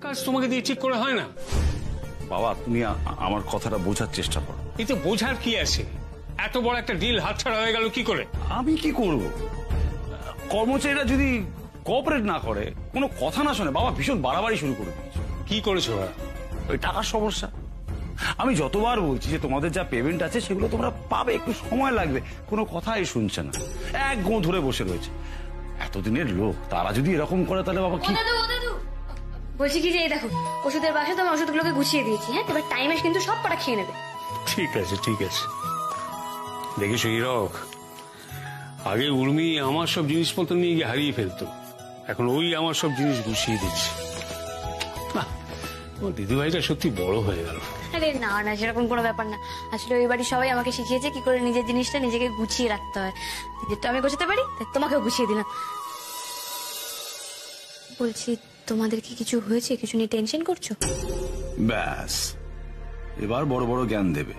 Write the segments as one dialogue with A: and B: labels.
A: কাজ তোমাকে দিয়ে ঠিক করে হয় না।
B: বাবা তুমি আমার কথাটা বোঝার চেষ্টা করো।
A: এতে বোঝার কি আছে? এত বড় একটা ডিল হাতছাড়া হয়ে গেল কি করে?
B: আমি কি করব? কর্মচারীরা যদি কোঅপারেট না করে, কোনো কথা না শোনে, বাবা ভীষণ বাড়াবাড়ি শুরু করে দিয়েছে।
A: কি করেছো ওরা?
B: ওই টাকার সমস্যা। আমি যতবার বলছি যে তোমাদের যা পেমেন্ট আছে সেগুলো তোমরা পাবে, একটু সময় লাগবে, কোনো কথাই শুনছে না, এক গো ধরে বসে রয়েছে। এতদিনের লোক, তারা যদি এরকম করে তাহলে বাবা কি?
C: বলছি কি যে এই দেখো ওষুধের বাসে তো আমি ওষুধগুলোকে গুছিয়ে দিয়েছি। হ্যাঁ, এবার টাইমে কিন্তু সব কটা খেয়ে নেবে।
A: ঠিক আছে ঠিক আছে। দেখিস হীরক, আগে উর্মি আমার সব জিনিসপত্র নিয়ে গিয়ে হারিয়ে ফেলতো, এখন ওই আমার সব জিনিস গুছিয়ে দিচ্ছে। দিদিভাইটা সত্যি বড় হয়ে গেল।
C: আরে না না, সেরকম কোনো ব্যাপার না। আসলে ওই বাড়ির সবাই আমাকে শিখিয়েছে কি করে নিজের জিনিসটা নিজেকে গুছিয়ে রাখতে হয়। যেটা আমি গোছাতে পারি তাই তোমাকেও গুছিয়ে দিলাম। বলছি তোমাদের কি কিছু হয়েছে? কিছু নিয়ে টেনশন করছো?
B: ব্যাস, এবার বড় বড় জ্ঞান দেবে।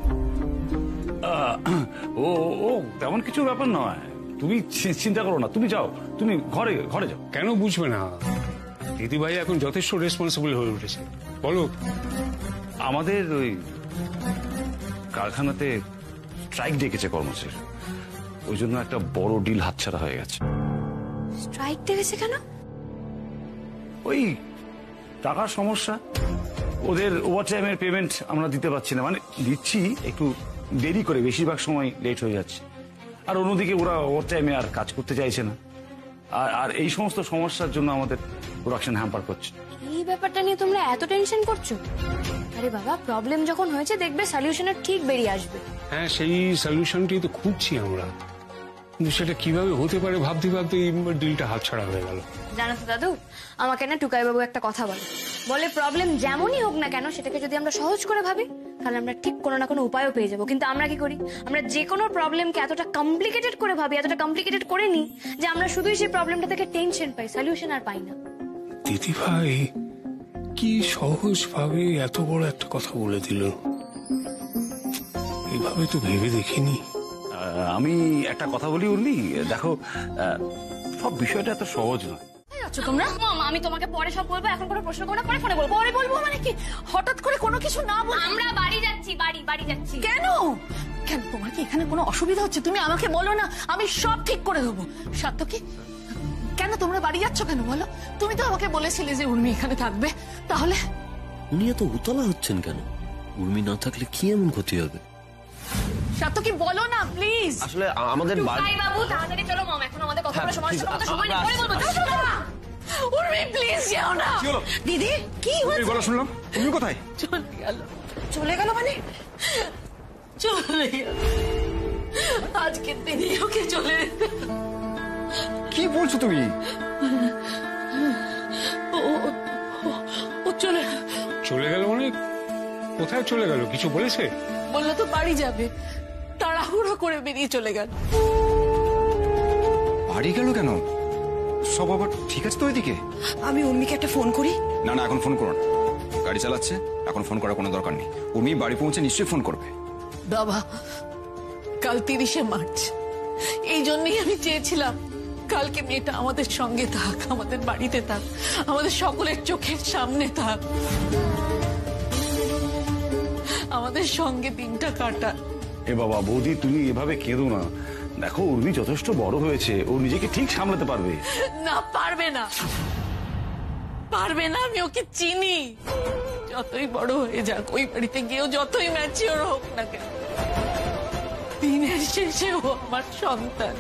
B: ও ও তেমন কিছু ব্যাপার নয়, তুমি চিন্তা করো না। তুমি যাও, তুমি ঘরে ঘরে যাও।
A: কেন বুঝবে না? দিদিভাই এখন যথেষ্ট রেসপন্সিবল হয়ে উঠেছে। বলো।
B: আমাদের ওই কারখানাতে স্ট্রাইক ডেকেছে কর্মচারী, ওই জন্য একটা বড় ডিল হাতছাড়া হয়ে গেছে।
C: স্ট্রাইক ডেকেছে কেন?
B: ওই টাকার সমস্যা, ওদের ওভারটাইমের পেমেন্ট আমরা দিতে পারছি না, মানে দিচ্ছি একটু দেরি করে, বেশিরভাগ সময় লেট হয়ে যাচ্ছে। আর অন্যদিকে ওরা ওভারটাইমে আর কাজ করতে চাইছে না। আর এই সমস্ত সমস্যার জন্য আমাদের প্রোডাকশন হ্যাম্পার করছে।
C: এই ব্যাপারটা নিয়ে তোমরা এত টেনশন করছো? আরে বাবা, প্রবলেম যখন হয়েছে দেখবে সলিউশনের ঠিক বেরিয়ে আসবে।
A: হ্যাঁ, সেই সলিউশনটি তো খুঁজছি আমরা, কিন্তু সেটা কিভাবে হতে পারে ভাবতে ভাবতে এই ডিলটা হাতছাড়া হয়ে গেল।
C: জানো তো দাদু, আমাকে না টুকাই বাবু একটা কথা বলে প্রবলেম যেমনই হোক না কেন সেটাকে যদি আমরা সহজ করে ভাবি তাহলে আমরা ঠিক কোনো না কোনো উপায়ও পেয়ে যাবো। কিন্তু আমরা কি করি? আমরা যে কোনো প্রবলেমকে এতটা কমপ্লিকেটেড করে ভাবি, এতটা কমপ্লিকেটেড করে নিই যে আমরা শুধুই সেই প্রবলেমটা থেকে টেনশন পাই, সলিউশন আর পাই না।
A: দিদি ভাই কি সহজ ভাবে এত বড় একটা কথা বলে দিল, এইভাবে তো ভেবে দেখিনি।
B: আমি একটা কথা বলি উর্মি, দেখো সব বিষয়টা এত সহজ নয়।
C: তোমরা আমি তোমাকে পরে সব বলবো, এখন কোনো প্রশ্ন করো না, পরে ফোনে বলবো।
D: পরে বলবো মানে কি? হঠাৎ করে কোনো কিছু না বল।
C: আমরা বাড়ি যাচ্ছি, বাড়ি যাচ্ছি।
D: কেন কেন তোমার কি এখানে কোনো অসুবিধা হচ্ছে? তুমি আমাকে বলো না, আমি সব ঠিক করে দেবো। সার্থকী, কেন তোমরা বাড়ি যাচ্ছ কেন বলো? তুমি তো আমাকে বলেছিলে যে উর্মি এখানে থাকবে, তাহলে
E: উনি এত উতলা হচ্ছেন কেন? উর্মি না থাকলে কি এমন ক্ষতি হবে?
D: সার্থকী বলো না প্লিজ।
E: আসলে আমাদের
C: টুকাই বাবু তাড়াতাড়ি চলো, মম এখন আমাদের কথা বলার সময় নেই, পরে বলবো। চলো না
D: উর্মি প্লিজ যাও না। দিদি কি হয়েছে?
B: গলা শুনলাম, তুমি কোথায়?
D: চলে গেল মানে? চলে গেল আজকের দিনে ওকে চলে।
B: কি বলছো তুমি?
D: ও চলে
A: গেল মানে? কোথায় চলে গেল? কিছু বলেছে?
D: বললো তো বাড়ি যাবে, তাড়াহুড়ো করে বেরিয়ে চলে গেল।
F: বাড়ি গেল কেন? সব আবার ঠিক আছে তো ওইদিকে?
D: আমি উর্মিকে একটা ফোন করি।
F: না না, এখন ফোন করো না, গাড়ি চালাচ্ছে, এখন ফোন করার কোনো দরকার নেই। উর্মি বাড়ি পৌঁছে নিশ্চয়ই ফোন করবে।
D: বাবা, কাল 30শে মার্চ, এই জন্যই আমি চেয়েছিলাম কালকে মেয়েটা আমাদের সঙ্গে থাক, আমাদের বাড়িতে থাক, আমাদের সকলের চোখের সামনে থাক, আমাদের সঙ্গে দিনটা কাটা।
B: এ বাবা বৌদি, তুমি এভাবে কেঁদো না। দেখো উর্মি যথেষ্ট বড় হয়েছে, ও নিজেকে ঠিক সামলাতে পারবে।
D: না, পারবে না, পারবে না। আমি ওকে চিনি, যতই বড় হয়ে যাক, ওই বাড়িতে গিয়েও যতই ম্যাচিওর হোক না কেন, দিনের শেষে ও আমার সন্তান।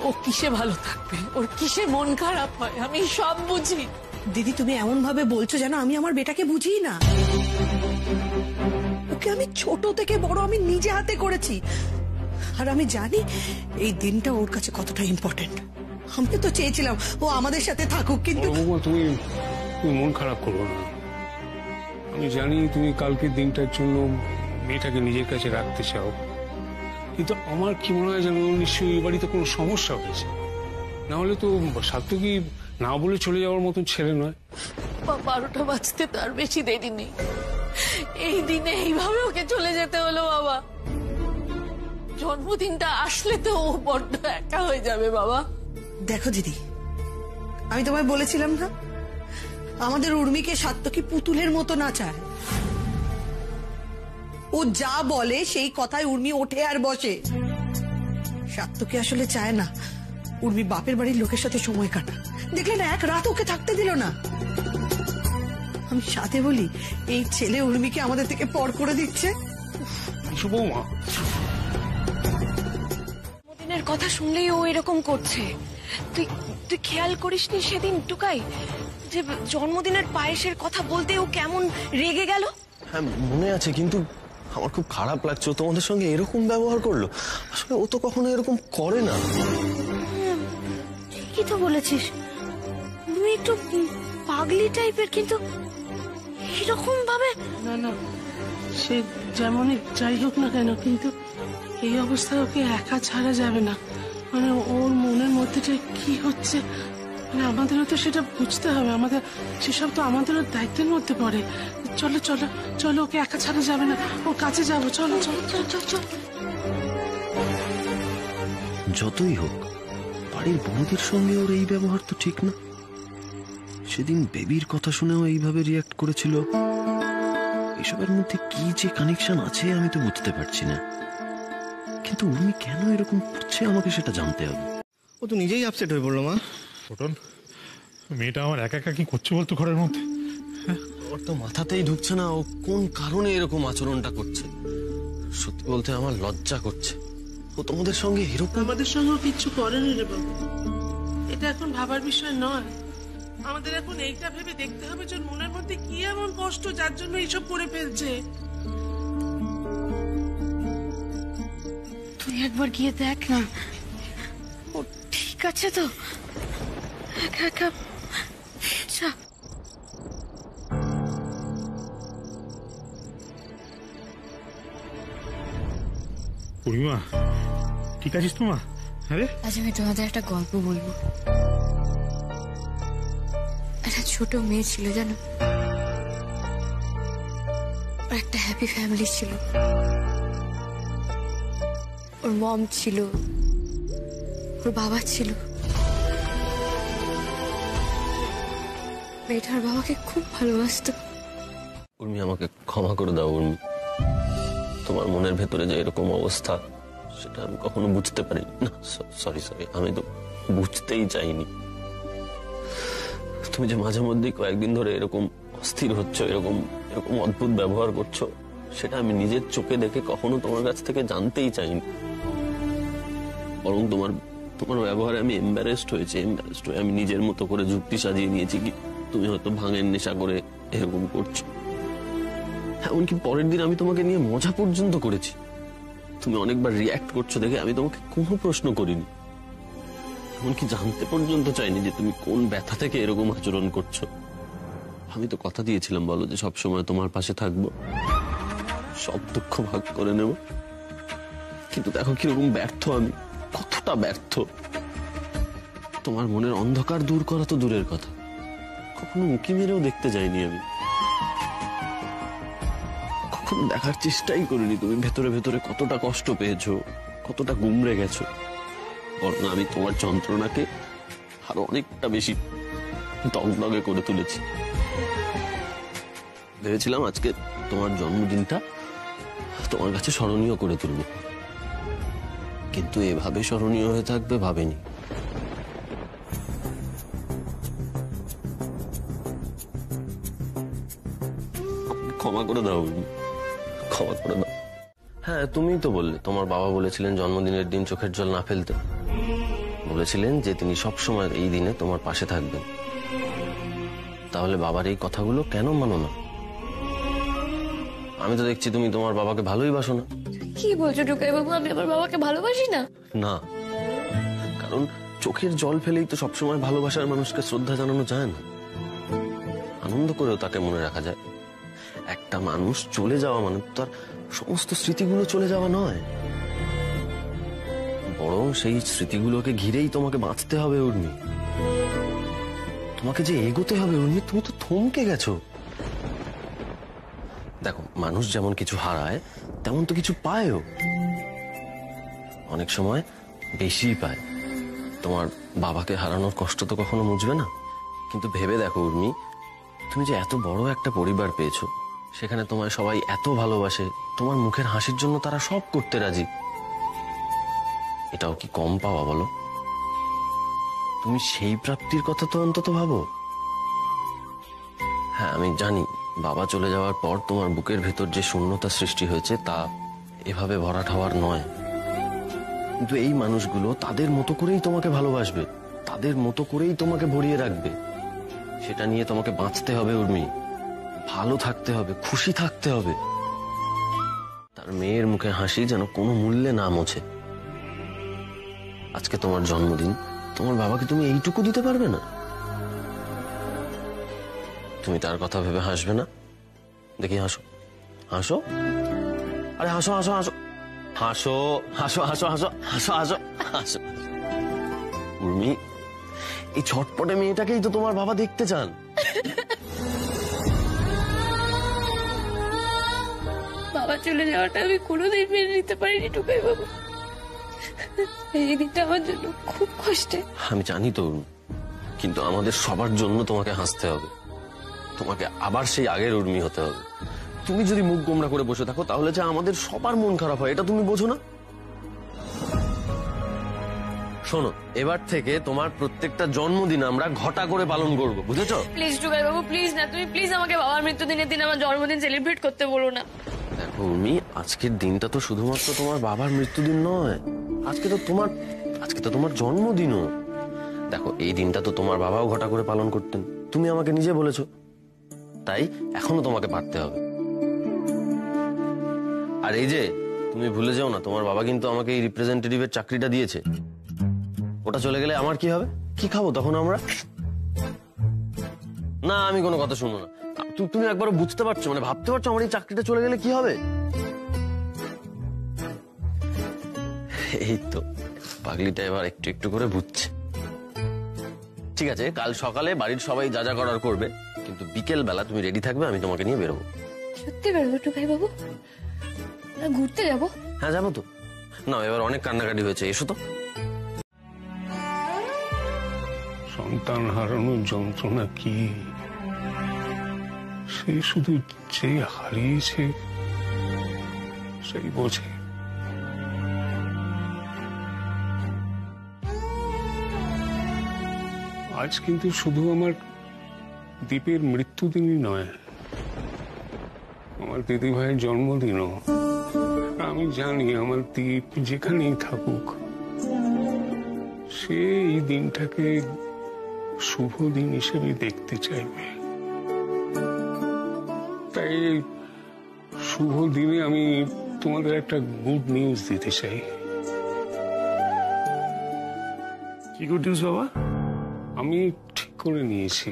D: ও কিসে ভালো থাকবে, ওর কিসে মন খারাপ হয়, আমি সব বুঝি।
G: দিদি তুমি এমন ভাবে বলছো যেন আমি আমার বেটাকে বুঝি না। ওকে আমি ছোট থেকে বড় আমি নিজে হাতে করেছি, আর আমি জানি এই দিনটা ওর কাছে কতটা ইম্পর্টেন্ট। আমি তো চেয়েছিলাম ও আমাদের সাথে থাকুক, কিন্তু
A: তুমি মন খারাপ করো না। আমি জানি তুমি কালকের দিনটার জন্য মেয়েটাকে নিজের কাছে রাখতে চাও, কিন্তু আমার কি মনে হয় যেন নিশ্চয়ই এই বাড়িতে কোনো সমস্যা হয়েছে, না হলে তো সার্থকী না বলে চলে যাওয়ার মতন ছেলে নয়।
D: 12টা বাজতে তার বেশি দেরি নেই, এই দিনে এইভাবে ওকে চলে যেতে হলো। বাবা, জন্মদিনটা আসলে তো ও বড্ড একা হয়ে যাবে। বাবা
G: দেখো দিদি, আমি তোমায় বলেছিলাম না আমাদের উর্মিকে সাত্তকী পুতুলের মতো না চায়। ও যা বলে সেই কথায় উর্মি ওঠে আর বসে। সাত্তকী আসলে চায় না উর্মি বাপের বাড়ির লোকের সাথে সময় কাটা। দেখলে না, এক রাত ওকে থাকতে দিল না। আমি সাথে বলি, এই ছেলে উর্মিকে আমাদের থেকে পর করে দিচ্ছে।
A: কিছু বৌমা,
C: জন্মদিনের কথা শুনলেই ও এরকম করছে। তুই তুই খেয়াল করিসনি সেদিন টুকাই যে জন্মদিনের পায়েসের কথা বলতে ও কেমন রেগে গেল?
E: হ্যাঁ মনে আছে, কিন্তু আমার খুব খারাপ লাগছে ও তোমাদের সঙ্গে এরকম ব্যবহার করলো। আসলে ও তো কখনো এরকম করে না।
C: ঠিকই তো বলেছিস, তুমি একটু পাগলি টাইপের, কিন্তু এরকম ভাবে
D: না না, সে যেমনই যাই হোক না কেন, কিন্তু এই অবস্থায় ওকে একা ছাড়া যাবে না। মানে ওর মনের মধ্যে যে কি হচ্ছে, মানে আমাদেরও তো সেটা বুঝতে হবে। আমাদের সেসব তো আমাদেরও দায়িত্বের মধ্যে পড়ে। চলো চলো চলো, ওকে একা ছাড়া যাবে না, ওর কাছে যাবো। চলো চলো চলো চলো চলো।
E: যতই হোক বাড়ির বড়দের সঙ্গে ওর এই ব্যবহার তো ঠিক না। সেদিন বেবির কথা শুনেও এইভাবে রিয়াক্ট করেছিল। এসবের মধ্যে কি যে কানেকশন আছে আমি তো বুঝতে পারছি না, কিন্তু উর্মি কেন এরকম করছে আমাকে সেটা জানতে হবে।
H: ও তো নিজেই আপসেট হয়ে পড়লো মা।
I: ছোটন, মেয়েটা আমার একা একা কি করছে বলতো ঘরের মধ্যে?
E: ওর তো মাথাতেই ঢুকছে না ও কোন কারণে এরকম আচরণটা করছে। সত্যি বলতে আমার লজ্জা করছে। ও তোমাদের সঙ্গে এরকম।
D: আমাদের সঙ্গেও কিচ্ছু করেনি রে বাবু, এটা এখন ভাবার বিষয় নয়। আমাদের এখন এইটা ভেবে দেখতে হবে যে মনের মধ্যে কি এমন কষ্ট যার জন্য এইসব করে ফেলছে।
C: তুই একবার গিয়ে দেখ না, ও ঠিক আছে তো? একা একা যা।
I: পূর্ণিমা, ঠিক আছিস তো মা? আরে
C: আজ আমি তোমাদের একটা গল্প বলবো। একটা ছোট মেয়ে ছিল জানো, ওর একটা হ্যাপি ফ্যামিলি ছিল। ওর মম ছিল, ওর বাবা ছিল। মেয়েটার বাবাকে খুব ভালোবাসতো।
E: উর্মি আমাকে ক্ষমা করে দাও উর্মি, তোমার মনের ভেতরে যে এরকম অবস্থা সেটা আমি কখনো বুঝতে পারিনি। না সরি সরি, আমি তো বুঝতেই চাইনি। তুমি যে মাঝে মধ্যেই কয়েকদিন ধরে এরকম অস্থির হচ্ছ, এরকম এরকম অদ্ভুত ব্যবহার করছো, সেটা আমি নিজের চোখে দেখে কখনো তোমার কাছ থেকে জানতেই চাইনি। বরং তোমার তোমার ব্যবহারে আমি এম্বারেসড হয়েছি। এম্বারেসড হয়ে আমি নিজের মতো করে যুক্তি সাজিয়ে নিয়েছি কি তুমি হয়তো ভাঙের নেশা করে এরকম করছো। এমনকি পরের দিন আমি তোমাকে নিয়ে মজা পর্যন্ত করেছি। তুমি অনেকবার রিয়াক্ট করছো দেখে আমি তোমাকে কোনো প্রশ্ন করিনি, এমনকি জানতে পর্যন্ত চাইনি যে তুমি কোন ব্যথা থেকে এরকম আচরণ করছো। আমি তো কথা দিয়েছিলাম বলো যে সবসময় তোমার পাশে থাকবো, সব দুঃখ ভাগ করে নেব। কিন্তু দেখো কিরকম ব্যর্থ আমি, কতটা ব্যর্থ। তোমার মনের অন্ধকার দূর করা তো দূরের কথা, কখনো উঁকি মেরেও দেখতে যাইনি আমি। কখনো দেখার চেষ্টাই করিনি তুমি ভেতরে ভেতরে কতটা কষ্ট পেয়েছো, কতটা গুমড়ে গেছো। বরং আমি তোমার যন্ত্রণাকে আরো অনেকটা বেশি দগদগে করে তুলেছি। ভেবেছিলাম আজকে তোমার জন্মদিনটা তোমার কাছে স্মরণীয় করে তুলব, কিন্তু এভাবে স্মরণীয় হয়ে থাকবে ভাবেনি। ক্ষমা করে দাও, ক্ষমা করে দাও। হ্যাঁ তুমিই তো বললে তোমার বাবা বলেছিলেন জন্মদিনের দিন চোখের জল না ফেলতে। বলেছিলেন যে তিনি সবসময় এই দিনে তোমার পাশে থাকবেন। তাহলে বাবার এই কথাগুলো কেন মানো না? আমি তো দেখছি তুমি তোমার বাবাকে ভালোই বাসো না।
C: কি বলছো টুকাই বাবু, আমি আমার বাবাকে ভালোবাসি না?
E: না, কারণ চোখের জল ফেলেই তো সবসময় ভালোবাসার মানুষকে শ্রদ্ধা জানানো যায় না। আনন্দ করেও তাকে মনে রাখা যায়। একটা মানুষ চলে যাওয়া মানে তার সমস্ত স্মৃতিগুলো চলে যাওয়া নয়, বরং সেই স্মৃতিগুলোকে ঘিরেই তোমাকে বাঁচতে হবে উর্মি। তোমাকে যে এগোতে হবে উর্মি, তুমি তো থমকে গেছো। দেখো মানুষ যেমন কিছু হারায় তেমন তো কিছু পায়ও, অনেক সময় বেশি পায়। তোমার বাবাকে হারানোর কষ্ট তো কখনো বুঝবে না, কিন্তু ভেবে দেখো উর্মি, তুমি যে এত বড় একটা পরিবার পেয়েছো, সেখানে তোমায় সবাই এত ভালোবাসে, তোমার মুখের হাসির জন্য তারা সব করতে রাজি, এটাও কি কম পাওয়া বলো? তুমি সেই প্রাপ্তির কথা তো অন্তত ভাবো। হ্যাঁ, আমি জানি বাবা চলে যাওয়ার পর তোমার বুকের ভেতর যে শূন্যতা সৃষ্টি হয়েছে তা এভাবে ভরাট হওয়ার নয়, কিন্তু এই মানুষগুলো তাদের মতো করেই তোমাকে ভালোবাসবে, তাদের মতো করেই তোমাকে ভরিয়ে রাখবে। সেটা নিয়ে তোমাকে বাঁচতে হবে উর্মি, ভালো থাকতে হবে, খুশি থাকতে হবে। তার মেয়ের মুখে হাসি যেন কোনো মূল্যে না মোছে। আজকে তোমার জন্মদিন, তোমার বাবাকে তুমি এইটুকু দিতে পারবে না? তুমি তার কথা ভেবে হাসবে না? দেখি হাসো, হাসো, আরে হাসো হাসো হাসো হাসো হাসো হাসো হাসো হাসো হাসো হাসো। উর্মি, এই ছটপটে মেয়েটাকেই তো তোমার বাবা দেখতে চান।
D: বাবা চলে যাওয়াটা আমি কোনোদিন মেনে নিতে পারিনি টুকাই বাবু। এই দিনটা আমার জন্য খুব কষ্টে।
E: আমি জানি তো উর্মি, কিন্তু আমাদের সবার জন্য তোমাকে হাসতে হবে, তোমাকে আবার সেই আগের উর্মি হতে হবে। তুমি যদি মুখ গোমরা করে বসে থাকো তাহলে যে আমাদের সবার মন খারাপ হয়, এটা তুমি বোঝো না? শোনো, এবার থেকে তোমার প্রত্যেকটা জন্মদিন আমরা ঘটা করে পালন করব, বুঝেছো?
C: প্লিজ টুকাই বাবু, প্লিজ না, তুমি প্লিজ আমাকে বাবার মৃত্যুদিনের দিন আমার জন্মদিন সেলিব্রেট করতে বলো না।
E: দেখো উর্মি, আজকের দিনটা তো শুধুমাত্র তোমার বাবার মৃত্যুদিন নয়, আজকে তো তোমার জন্মদিনও। দেখো, এই দিনটা তো তোমার বাবাও ঘটা করে পালন করতেন, তুমি আমাকে নিজে বলেছো, তাই এখনো তোমাকে পারতে হবে। আর এই যে, তুমি ভুলে যাও না, তোমার বাবা কিন্তু আমাকে এই রিপ্রেজেন্টেটিভের চাকরিটা দিয়েছে। ওটা চলে গেলে আমার কি হবে? কি খাবো তখন আমরা? না, আমি কোনো কথা শুনবো না। তুমি একবারও বুঝতে পারছো, মানে ভাবতে পারছো আমার এই চাকরিটা চলে গেলে কি হবে? এই তো পাগলিটা এবার একটু একটু করে বুঝছে। ঠিক আছে, কাল সকালে বাড়ির সবাই যা যা করার করবে, কিন্তু বিকেল বেলা তুমি রেডি থাকবে, আমি তোমাকে নিয়ে বেরোবো।
C: সত্যি বেরোবো টুকাই বাবু? ঘুরতে যাবো?
E: হ্যাঁ, যাবো তো। না, এবার অনেক কান্নাকাটি হয়েছে, এসো তো।
A: সন্তান হারানোর যন্ত্রণা কি সে শুধু যে হারিয়েছে সেই বোঝে। আজ কিন্তু শুধু আমার দীপের মৃত্যুদিনই নয়, আমার দিদি ভাইয়ের জন্মদিনও। আমি জানি আমার দীপ যেখানেই থাকুক, সে এই দিনটাকে শুভ দিন হিসেবে দেখতে চাইবে। তাই শুভ দিনে আমি তোমাদের একটা গুড নিউজ দিতে চাই।
B: কি গুড নিউজ বাবা?
A: আমি ঠিক করে নিয়েছি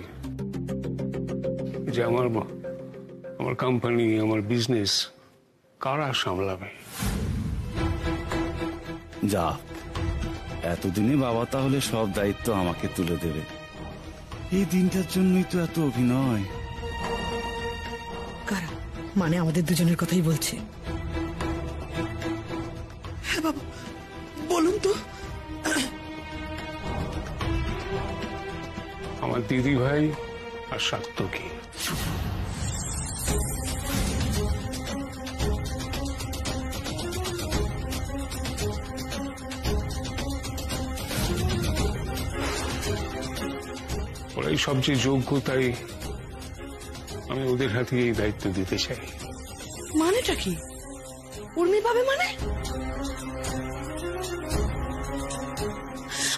A: যে আমার কোম্পানি, আমার বিজনেস কারা সামলাবে।
B: যা, এতদিনে বাবা তাহলে সব দায়িত্ব আমাকে তুলে দেবে। এই দিনটার জন্যই তো এত অভিনয়।
G: কারা? মানে আমাদের দুজনের কথাই বলছে। হ্যাঁ বাবা, বলুন তো।
A: আমার দিদি ভাই আর সাত্তকী। ওরাই সবচেয়ে যোগ্য, তাই আমি ওদের হাতে এই দায়িত্ব দিতে চাই।
G: মানেটা কি? উর্মি পাবে মানে?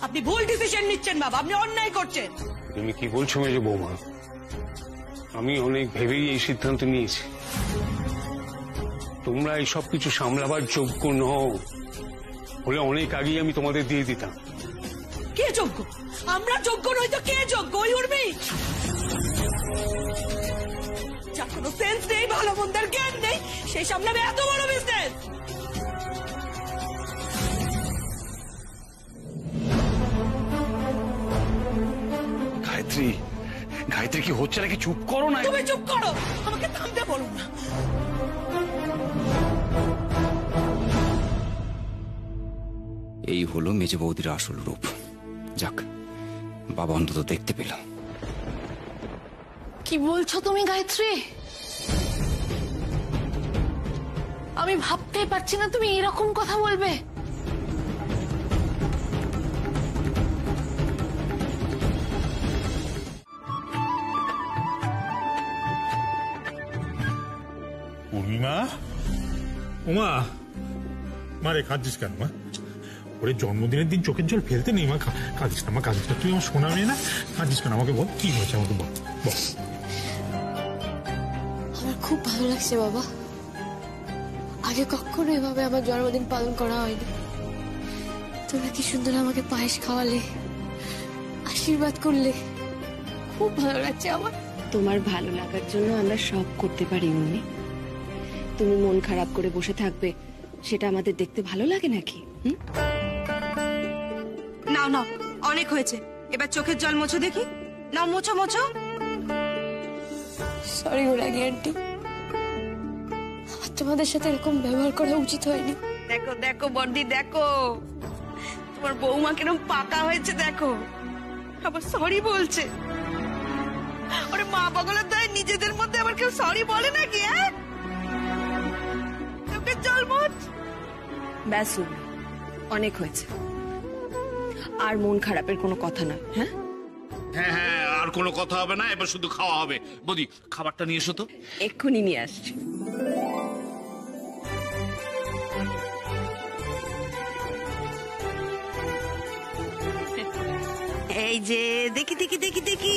G: আপনি ভুল ডিসিশন নিচ্ছেন বাবা, আপনি অন্যায় করছেন।
A: তুমি কি বলছো মেজো বৌমা? আমি অনেক ভেবেই এই সিদ্ধান্ত নিয়েছি। তোমরা এই সব কিছু সামলাবার যোগ্য নও, বলে অনেক আগেই আমি তোমাদের দিয়ে দিতাম।
G: কে যোগ্য? আমরা যোগ্য নই তো কে যোগ্য? ওই উর্মি, যার কোনো সেন্স নেই, ভালো মন্দের জ্ঞান নেই, সেই সামলাবে এত বড় বিজনেস।
B: গায়ত্রী, গায়ত্রী কি হচ্ছে নাকি? চুপ করো না।
G: তুমি চুপ করো, আমাকে থামতে বলো না।
F: এই হলো মেজে বৌদির আসল রূপ। যাক, বাবা অন্তত দেখতে পেল।
D: কি কি বলছো তুমি গায়ত্রী? আমি ভাবতেই পারছি না তুমি এরকম কথা বলবে।
I: পূর্ণিমা, উমা, মারে কাঁদছিস কেন মা? ওরে জন্মদিনের দিন চোখের জল ফেলতে নেই মা, কাঁদিস না মা, কাঁদিস না। তুই আমার শোনা মেয়ে না, কাঁদিস কেন? আমাকে বল কি হয়েছে, আমাকে বল বল।
C: আমার খুব ভালো লাগছে বাবা। আগে কখনো এভাবে আমার জন্মদিন পালন করা হয়নি। তোমরা কি সুন্দর আমাকে পায়েস খাওয়ালে, আশীর্বাদ করলে, খুব ভালো লাগছে আমার।
J: তোমার ভালো লাগার জন্য আমরা সব করতে পারি উনি। তুমি মন খারাপ করে বসে থাকবে, সেটা আমাদের দেখতে ভালো লাগে নাকি?
G: নাও নাও, অনেক হয়েছে, এবার চোখের জল মোছো দেখি। নাও মোছো মোছো।
C: সরি গো রাগি আন্টি, আমার তোমাদের সাথে এরকম ব্যবহার করা উচিত হয়নি।
G: দেখো দেখো বর্দি, দেখো তোমার বৌমা কিরকম পাকা হয়েছে, দেখো আবার সরি বলছে। ওরে মা পাগলের দয়, নিজেদের মধ্যে আবার কেউ সরি বলে নাকি? হ্যাঁ, চোখের জল মোছ।
J: ব্যাস উনি, অনেক হয়েছে। আর মন খারাপের কোনো কথা না। হ্যাঁ
K: হ্যাঁ হ্যাঁ, আর কোনো কথা হবে না, এবার শুধু খাওয়া হবে। বৌদি, খাবারটা নিয়ে এসো তো।
J: এক্ষুনি নিয়ে আসছি।
G: এই যে দেখি দেখি দেখি দেখি,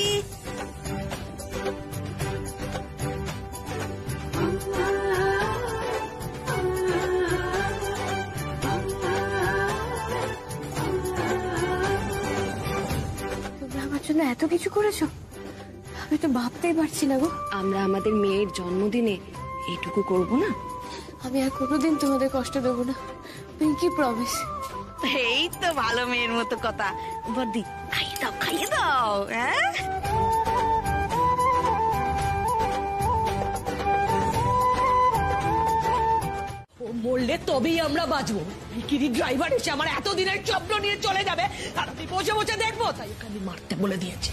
C: তোমরা আমার জন্য এত কিছু করেছো, আমি তো ভাবতেই পারছি না গো।
J: আমরা আমাদের মেয়ের জন্মদিনে এইটুকু করব না?
C: আমি আর কোনোদিন তোমাদের কষ্ট দেবো না, পিঙ্কি প্রমিস।
G: এই তো ভালো মেয়ের মতো কথা। বর্দি, খাইয়ে দাও খাইয়ে দাও। হ্যাঁ,
L: মরলে তবেই আমরা বাঁচবো। ভিকিরি ড্রাইভার এসে আমার এতদিনের স্বপ্ন নিয়ে চলে যাবে, আর আমি বসে বসে দেখবো, তাই ওকে আমি মারতে বলে দিয়েছি।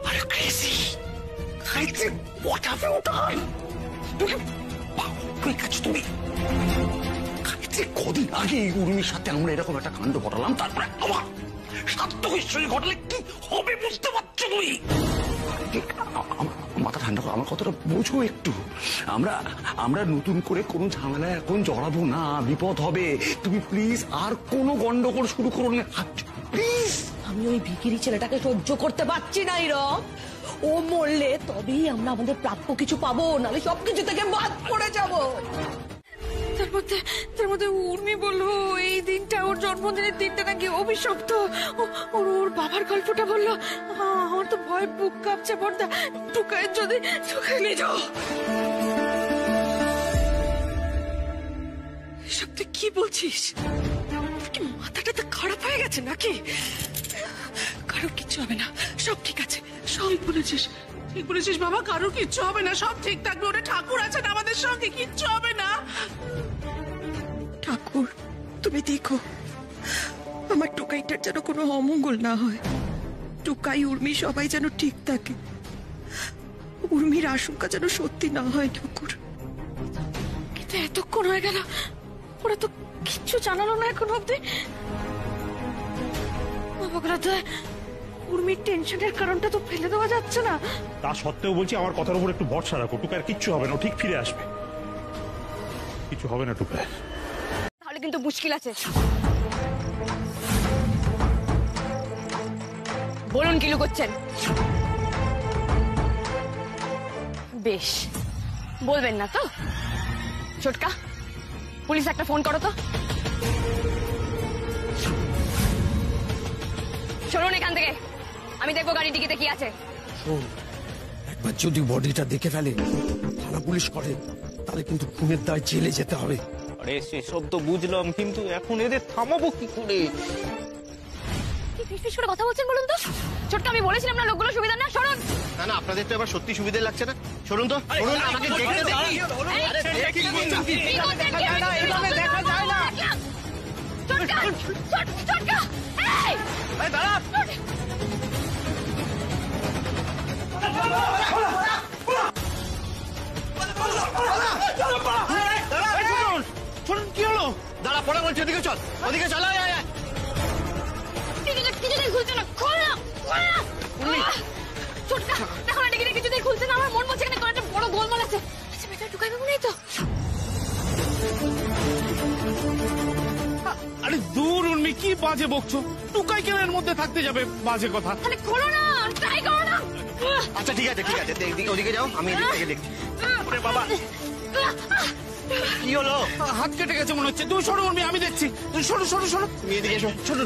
B: আরে ক্রেজি, খাইছে পটাবে ওটাই। তুমি কাজ তুমি খাইছে কদিন আগে উর্মির সাথে আমরা এরকম একটা কাণ্ড ঘটালাম, তারপরে আবার সার্থক হিস্ট্রি ঘটলে কি হবে বুঝতে পারছো তুমি? মাথা ঠান্ডা করো, আমার কথাটা বোঝো একটু। আমরা নতুন করে কোনো ঝামেলায় এখন জড়াবো না, বিপদ হবে। তুমি প্লিজ আর কোনো গন্ডগোল শুরু করো না, প্লিজ।
L: আমি ওই ভিকিরি ছেলেটাকে সহ্য করতে পারছি না এরম। ও মরলে তবেই আমরা আমাদের প্রাপ্য কিছু পাবো, নাহলে সবকিছু থেকে বাদ পড়ে যাবো।
D: তার মধ্যে উর্মি বললো এই দিনটা, ওর জন্মদিনের দিনটা নাকি অভিশপ্ত। ওর বাবার গল্পটা বললো। আমার তো ভয় বুক কাঁপছে বর্দা। টুকায় যদি টুকায় নিয়ে যাও। এসব তুই কি বলছিস? কি মাথাটা তো খারাপ হয়ে গেছে নাকি? কারোর কিচ্ছু হবে না, সব ঠিক আছে। সব বলেছিস, ঠিক বলেছিস বাবা, কারোর কিচ্ছু হবে না, সব ঠিক থাকবে। ওরা ঠাকুর আছেন আমাদের সঙ্গে, কিচ্ছু হবে না।
L: ঠাকুর, তুমি দেখো আমার টুকাইটার যেন কোনো অমঙ্গল না হয়। টুকাই, উর্মি সবাই যেন ঠিক থাকে। উর্মির আশঙ্কা যেন সত্যি না হয় ঠাকুর।
D: কিন্তু এতক্ষণ হয়ে গেল, ওরা তো কিচ্ছু জানালো না এখন অব্দি। উর্মির টেনশনের কারণটা তো ফেলে দেওয়া যাচ্ছে না।
I: তা সত্ত্বেও বলছি আমার কথার উপর একটু ভরসা রাখো। টুকার কিচ্ছু হবে না, ও ঠিক ফিরে আসবে, কিছু হবে না টুকার।
C: তাহলে কিন্তু মুশকিল আছে। বলুন কি লুকোচ্ছেন? বেশ, বলবেন না তো? ছোটকা, পুলিশ একটা ফোন করো তো। চলুন এখান থেকে, আমি দেখবো গাড়ি টিকিতে কি আছে।
M: একবার যদি বডিটা দেখে ফেলে, থানা পুলিশ করে, তাহলে কিন্তু খুনের দায় জেলে যেতে হবে।
N: আরে সেসব তো বুঝলাম, কিন্তু এখন এদের থামাবো কি করে?
C: কি ফিসফিস করে কথা বলছেন বলুন তো? ছোটকা, আমি বলেছিলাম না লোকগুলো সুবিধা না, সরুন।
N: না না, আপনাদের তো এবার সত্যি সুবিধা লাগছে না। সরুন তো, সরুন, আমাকে দেখতে দিন।
C: দেখা যায় না। ছোটকা এই
N: দাঁড়া কি হলো? দাঁড়া পড়া বলছি, ওদিকে চল, ওদিকে চল।
C: কিছুতেই খুলছে না, খোল না, খোল না। ছোটকা দেখো না, ডেকে কিছুতেই খুলছে না। আমার মন বলছে এখানে কোনো একটা বড় গোলমাল আছে। আচ্ছা ভেতরে টুকাই বাবু নেই তো?
K: আরে দূর উর্মি, কি বাজে বকছো? টুকাই কেন এর মধ্যে থাকতে যাবে? বাজে কথা।
C: আরে খোলো না, ট্রাই করো না।
N: আচ্ছা ঠিক আছে, ঠিক আছে, ওদিকে যাও, আমি এদিক থেকে দেখছি। ওরে বাবা, কি হলো?
K: হাত কেটে গেছে মনে হচ্ছে। তুই সরো উর্মি, আমি দেখছি। তুই সরো সরো সরো।
N: তুমি এদিকে এসো।
K: সরো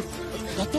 K: দত্ত।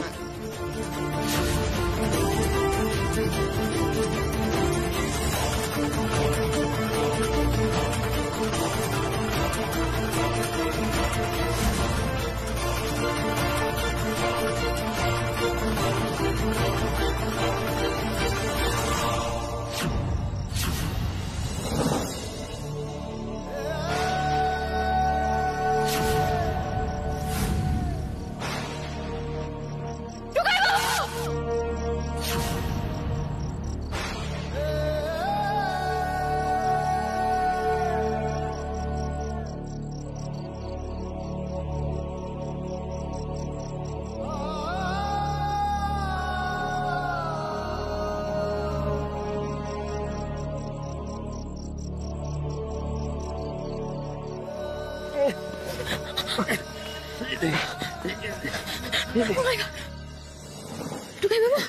C: টুকাই বাবু,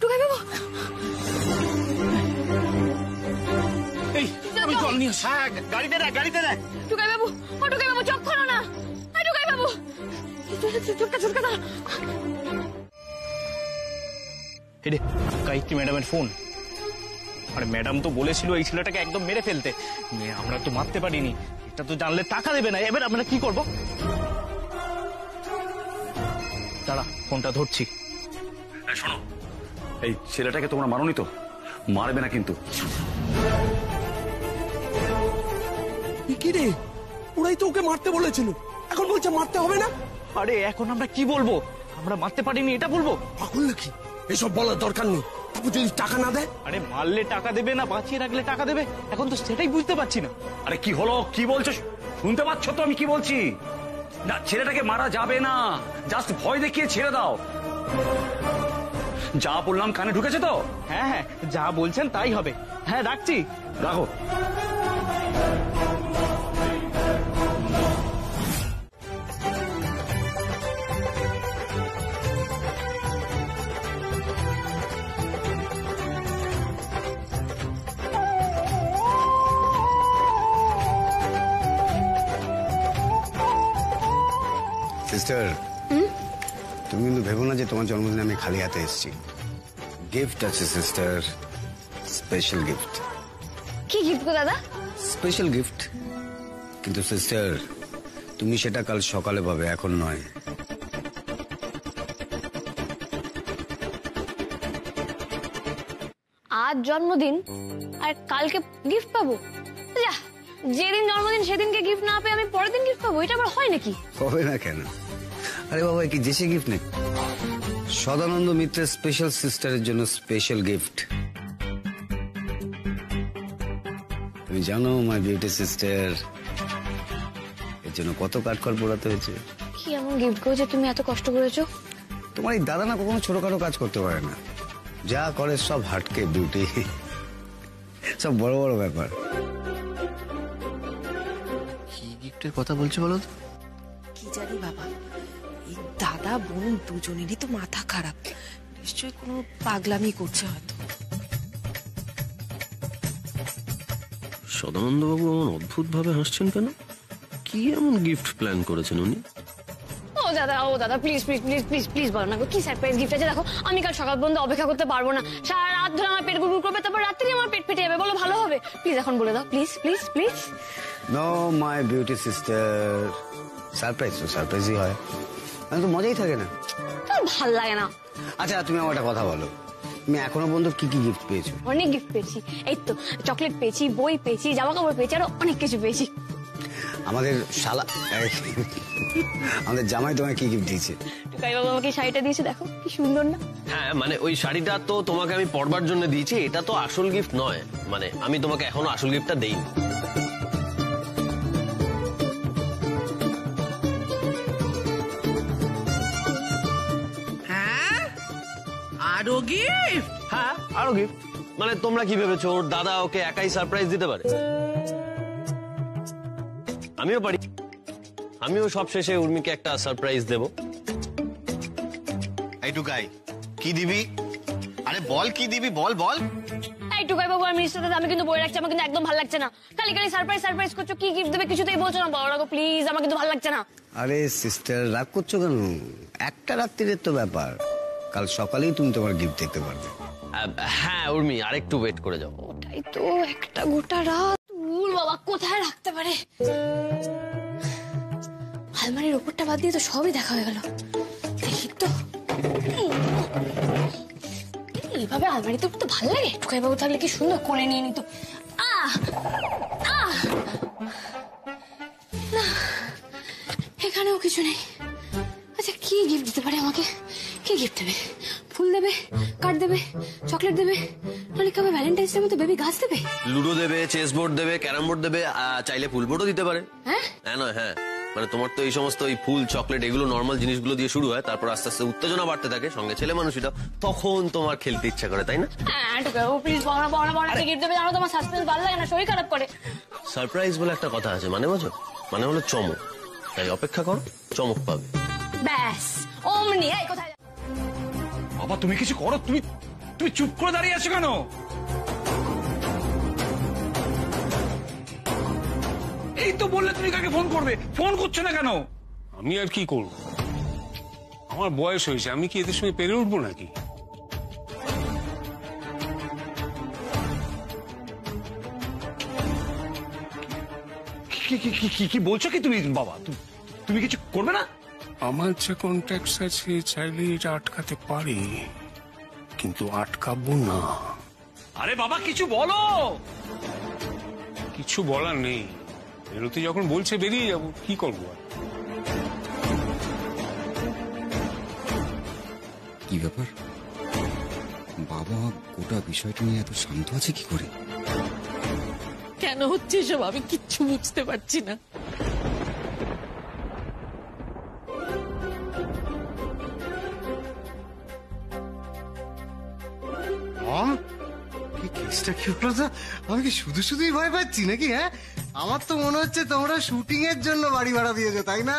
C: টুকাই বাবু।
K: এই আমি জল নিয়ে আসি।
N: হ্যাঁ, গাড়িতে দেখ, গাড়িতে দেখ।
C: টুকাই বাবু, ও টুকাই বাবু, চোখ খোলো না। টুকাই বাবু, ছোটকা ছোটকা দাঁড়া।
N: এরে গায়ত্রী ম্যাডামের ফোন। আরে ম্যাডাম তো বলেছিল এই ছেলেটাকে একদম মেরে ফেলতে। আমরা তো মারতে পারিনি, এটা তো জানলে টাকা দেবে না। এবার আমরা কি করব? দাঁড়া, ফোনটা ধরছি। শোনো, এই ছেলেটাকে তোমরা মারোনি তো? মারবে না কিন্তু।
M: কি রে, ওরাই তো ওকে মারতে বলেছিল, এখন বলছে মারতে হবে না।
N: আরে এখন আমরা কি বলবো? আমরা মারতে পারিনি এটা বলবো?
M: পাগল নাকি? এসব বলার দরকার নেই। তারপর যদি টাকা না দেয়?
N: আরে মারলে টাকা দেবে না বাঁচিয়ে রাখলে টাকা দেবে, এখন তো সেটাই বুঝতে পারছি না। আরে কি হলো, কি বলছো? শুনতে পাচ্ছ তো আমি কি বলছি? না, ছেলেটাকে মারা যাবে না, জাস্ট ভয় দেখিয়ে ছেড়ে দাও। যা বললাম কানে ঢুকেছে তো? হ্যাঁ হ্যাঁ, যা বলছেন তাই হবে। হ্যাঁ রাখছি, রাখো।
O: সিস্টার, তুমি কিন্তু ভেবো না যে তোমার জন্মদিনে আমি খালি হাতে এসেছি। গিফট আছে সিস্টার, স্পেশাল গিফট।
C: কি গিফট গো দাদা?
O: স্পেশাল গিফট, কিন্তু সিস্টার তুমি সেটা কাল সকালে পাবে, এখন নয়।
C: আজ জন্মদিন আর কালকে গিফট পাবো? যা, যেদিন জন্মদিন সেদিনকে গিফট না পেয়ে আমি পরের দিন গিফট পাবো, এটা আবার হয় নাকি?
O: হবে না কেন? আরে বাবা, কি দেশে গিফট নেই? সদানন্দ মিত্রের স্পেশাল সিস্টারের জন্য স্পেশাল গিফট। তুমি জানো মাই বিউটি সিস্টার এর জন্য কত কাঠখড় পোড়াতে হয়েছে।
C: কি এমন গিফট গো যে তুমি এত কষ্ট করেছো?
O: তোমার এই দাদা না কখনো ছোটখাটো কাজ করতে পারে না, যা করে সব হাটকে বিউটি, সব বড় বড় ব্যাপার।
N: কি গিফটের কথা বলছো বলো তো?
L: কি জানি বাবা, এই দাদা বোন দুজনেরই তো মাথা খারাপ, নিশ্চয়ই কোনো পাগলামি করছে হয়তো।
E: সদানন্দবাবু আমার অদ্ভুত ভাবে হাসছেন কেন? কি এমন গিফট প্ল্যান করেছেন উনি?
C: ও দাদা please please please please please বলো না গো, কি সারপ্রাইজ গিফট আছে? দেখো আমি কাল সকাল পর্যন্ত অপেক্ষা করতে পারবো না, সারা রাত ধরে আমার পেট গুড়গুড় করবে, তারপর রাত্রি আমার পেট ফেটে যাবে। বলো ভালো হবে? প্লিজ এখন বলে দাও, please please please.
O: No my beauty sister, surprise তো সারপ্রাইজই হয়, আমি তো মজাই থাকে না।
C: তোর ভাল লাগে না।
O: আচ্ছা তুমি আমার একটা কথা বলো, তুমি এখনো পর্যন্ত কি কি গিফট পেয়েছো?
C: অনেক গিফট পেয়েছি, এই তো চকলেট পেয়েছি, বই পেয়েছি, জামা কাপড় পেয়েছি, আরো অনেক কিছু পেয়েছি।
O: আমাদের শালা আমাদের জামাই তোমায় কি গিফট দিয়েছে?
C: টুকাই বাবু আমাকে শাড়িটা দিয়েছে, দেখো কি সুন্দর না?
E: হ্যাঁ মানে ওই শাড়িটা তো তোমাকে আমি পরবার জন্য দিয়েছি, এটা তো আসল গিফট নয়। মানে আমি তোমাকে এখনো আসল গিফটটা দেইনি।
L: আরো গিফট?
E: হ্যাঁ আরো গিফট। মানে তোমরা কি ভেবেছো ওর দাদা ওকে একাই সারপ্রাইজ দিতে পারে? আমিও পারি, আমিও সব শেষে উর্মিকে একটা সারপ্রাইজ দেব।
H: এই টুকাই, কি দিবি? আরে বল কি দিবি, বল বল।
C: এই টুকাই বাবু আর মিস্টার দাদা, আমি কিন্তু বই রাখছি, আমার কিন্তু একদম ভালো লাগছে না। খালি খালি সারপ্রাইজ সারপ্রাইজ করছো, কি গিফট দেবে কিছুতেই বলছো না। বড় রাখো প্লিজ, আমার কিন্তু ভালো লাগছে না।
O: আরে সিস্টার রাগ করছো কেন? একটা রাত্রির তো ব্যাপার, কাল সকালেই তুমি তোমার গিফট দেখতে পারবে।
E: হ্যাঁ উর্মি, আরেকটু ওয়েট করে যাও।
C: ওটাই তো, একটা গোটা রাত বাবা কোথায় রাখতে পারে? আলমারির ওপরটা বাদ দিয়ে তো সবই দেখা হয়ে গেল। দেখি তো, এইভাবে আলমারিতে তো ভালো লাগে। টুকাই বাবু থাকলে কি সুন্দর করে নিয়ে নিত। না, এখানেও কিছু নেই। আচ্ছা কি গিফট দিতে পারে আমাকে? কি গিফট দেবে? ফুল দেবে, কার্ড দেবে, চকলেট দেবে, নাহলে কবে ভ্যালেন্টাইন্স ডে মতো বেবি গাছ দেবে?
E: লুডো দেবে, চেস বোর্ড দেবে, ক্যারাম বোর্ড দেবে, চাইলে ফুল বোর্ডও দিতে পারে।
C: হ্যাঁ
E: নয়, হ্যাঁ মানে তোমার তো এই সমস্ত ওই ফুল চকলেট এগুলো নর্মাল জিনিসগুলো দিয়ে শুরু হয়, তারপর আস্তে আস্তে উত্তেজনা বাড়তে থাকে, সঙ্গে ছেলে মানুষটা, তখন তোমার খেলতে ইচ্ছা করে, তাই না?
C: হ্যাঁ টুকাই বাবু প্লিজ, বড় বড় বড় গিফট দেবে, জানো তোমার সাসপেন্স ভালো লাগে না, শরীর খারাপ করে।
E: সারপ্রাইজ বলে একটা কথা আছে, মানে বোঝো? মানে হলো চমক, তাই অপেক্ষা করো, চমক পাবে।
C: ব্যাস অমনি। এই কোথায়
B: বাবা তুমি কিছু করো, তুমি তুমি চুপ করে দাঁড়িয়ে আছো কেন? এই তো বললে তুমি কাকে ফোন করবে, ফোন করছো না কেন?
A: আমি আর কি করব? আমার বয়স হয়েছে, আমি কি এদের সঙ্গে পেরে উঠবো নাকি?
B: কি বলছো কি তুমি বাবা? তুমি কিছু করবে না?
A: আমার যে কন্ট্যাক্ট আছে, চাইলে এটা আটকাতে পারি, কিন্তু আটকাবো না।
B: আরে বাবা কিছু বলো।
A: কিছু বলার নেই, বেরোতে যখন বলছে বেরিয়ে যাবো, কি করবো আর?
F: কি ব্যাপার, বাবা গোটা বিষয়টা নিয়ে এত শান্ত আছে কি করে?
D: কেন হচ্ছে এসব আমি কিচ্ছু বুঝতে পারছি না।
H: কেসটা কি হলো? আমি কি শুধু শুধুই ভয় পাচ্ছি নাকি? হ্যাঁ, আমার তো মনে হচ্ছে তোমরা শুটিং এর জন্য বাড়ি ভাড়া দিয়েছো, তাই না?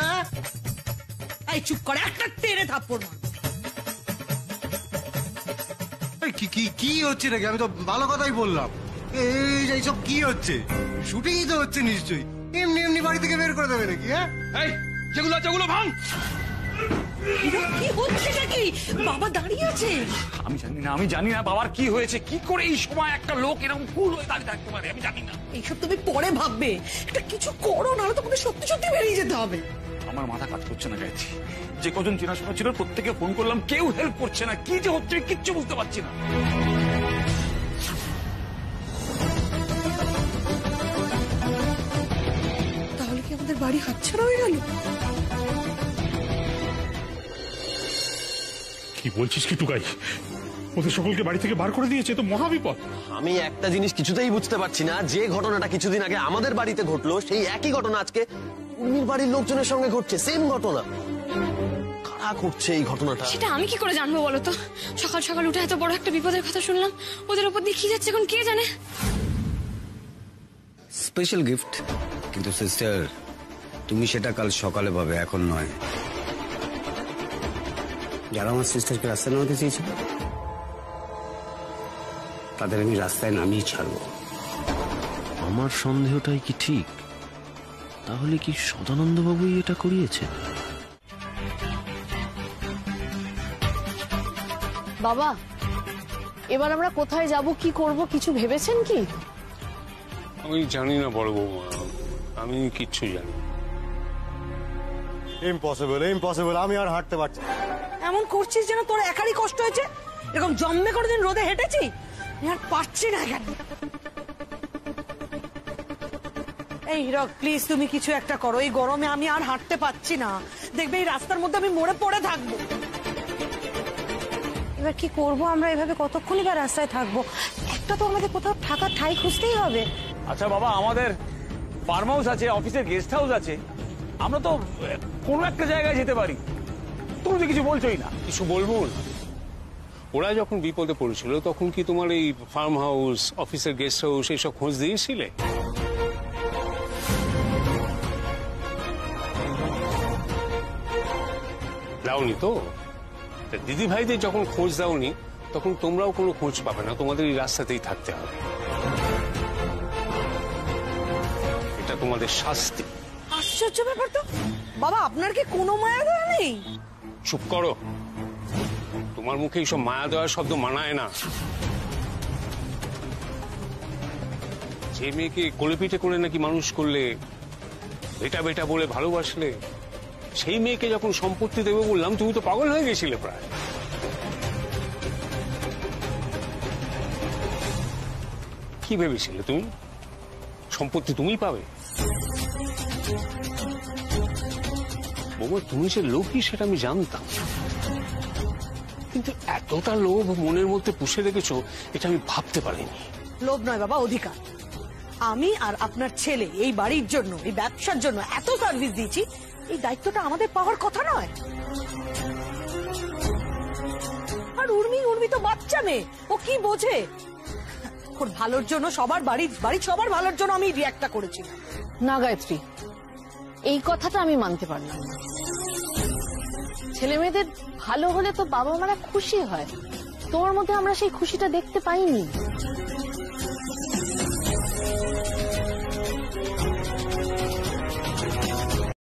G: এই চুপ করে, একটা টেনে থাপ্পড় মার।
H: কি হচ্ছে নাকি? আমি তো ভালো কথাই বললাম। এইসব কি হচ্ছে? শুটিংই তো হচ্ছে নিশ্চয়ই। এমনি এমনি বাড়ি থেকে বের করে দেবে নাকি? হ্যাঁ,
B: এই যেগুলো আছে ওগুলো ভাঙ।
G: কি হচ্ছে নাকি? বাবা দাঁড়িয়ে আছে।
B: আমি জানি না বাবার কি হয়েছে, কি করে এই সময় একটা লোক এরকম ফুল হয়ে দাঁড়িয়ে থাকতে পারে, আমি জানি না।
G: এইসব তুমি পরে ভাববে, একটা কিছু করো, নাহলে তোমাকে সত্যি সত্যি বেরিয়ে যেতে হবে।
B: আমার মাথা কাজ করছে না গাইছি। যে কজন চেনাশোনা ছিল প্রত্যেকে ফোন করলাম, কেউ হেল্প করছে না। কি যে হচ্ছে কিচ্ছু বুঝতে পারছি না।
G: তাহলে কি আমাদের বাড়ি হাতছাড়া হয়ে গেল?
I: কি বলছিস কি টুকাই? ওদের সকলকে বাড়ি থেকে বার করে দিয়েছে, তো মহাবিপদ।
E: আমি একটা জিনিস কিছুতেই বুঝতে পারছি না, যে ঘটনাটা কিছুদিন আগে আমাদের বাড়িতে ঘটলো, সেই একই ঘটনা আজকে উর্মির বাড়ির লোকজনের সঙ্গে ঘটছে, সেম ঘটনা। কারা করছে এই ঘটনাটা?
C: সেটা আমি কি করে জানবো বলো তো? সকাল সকাল উঠে এত বড় একটা বিপদের কথা শুনলাম, ওদের উপর দিয়ে কি যাচ্ছে এখন কে জানে।
O: স্পেশাল গিফট, কিন্তু সিস্টার তুমি সেটা কাল সকালে পাবে, এখন নয়। যারা আমার সিস্টারকে রাস্তায় নামাতে চেয়েছিল, তাদের আমি রাস্তায় নামিয়ে ছাড়বো।
E: আমার সন্দেহটাই কি ঠিক? তাহলে কি সদানন্দ বাবুই এটা করিয়েছে?
D: বাবা, এবার আমরা কোথায় যাব, কি করব, কিছু ভেবেছেন কি?
A: আমি জানি না বড় বৌমা, আমি কিচ্ছু জানি।
H: Impossible, impossible. আমি আর হাঁটতে পারছি না।
G: এমন করছিস যেন তোর একারই কষ্ট হয়েছে। এরকম জন্মে কোনোদিন রোদে হেঁটেছি? আর পারছি না এখানে। এই হীরক প্লিজ তুমি কিছু একটা করো, এই গরমে আমি আর হাঁটতে পারছি না। দেখবে এই রাস্তার মধ্যে আমি মরে পড়ে থাকবো।
P: এবার কি করব আমরা, এভাবে কতক্ষণই বা রাস্তায় থাকবো? একটা তো আমাদের কোথাও থাকার ঠাঁই খুঁজতেই হবে।
N: আচ্ছা বাবা, আমাদের ফার্ম হাউস আছে, অফিসের গেস্ট হাউস আছে, আমরা তো কোনো একটা জায়গায় যেতে পারি। তুমি তো কিছু বলছোই না।
A: কিছু বলবো না? ওরা যখন বিপদে পড়েছিল তখন কি তোমার এই ফার্ম হাউস, অফিসের গেস্ট হাউস এইসব খোঁজ দিয়েছিলে? দাওনি তো? দিদি ভাইদের যখন খোঁজ দাওনি তখন তোমরাও কোনো খোঁজ পাবে না, তোমাদের এই রাস্তাতেই থাকতে হবে। এটা তোমাদের শাস্তি।
G: আশ্চর্য ব্যাপার তো বাবা, আপনার কি কোনো মায়া দয়া নেই?
A: চুপ করো, তোমার মুখে এইসব মায়া দেওয়ার শব্দ মানায় না। যে মেয়েকে কোলে পিঠে করে নাকি মানুষ করলে, বেটা বেটা বলে ভালোবাসলে, সেই মেয়েকে যখন সম্পত্তি দেবে বললাম তুমি তো পাগল হয়ে গেছিলে প্রায়। কি ভেবেছিলে তুমি সম্পত্তি তুমিই পাবে? বাবা তুমি যে লোকই সেটা আমি জানতাম, কিন্তু এতটা লোভ মনের মধ্যে পুষে রেখেছো এটা আমি ভাবতে পারিনি।
G: লোভ নয় বাবা, অধিকার। আমি আর আপনার ছেলে এই বাড়ির জন্য, এই ব্যবসার জন্য এত সার্ভিস দিয়েছি, এই দায়িত্বটা আমাদের পাওয়ার কথা নয়? আর উর্মি তো বাচ্চা মেয়ে, ও কি বোঝে? ওর ভালোর জন্য, সবার বাড়ির সবার ভালোর জন্য আমি রিয়াক্টটা করেছি।
D: না গায়ত্রী, এই কথাটা আমি মানতে পারলাম না। ছেলে মেয়েদের ভালো হলে তো বাবা মারা খুশি হয়, তোমার মধ্যে আমরা সেই খুশিটা দেখতে পাইনি।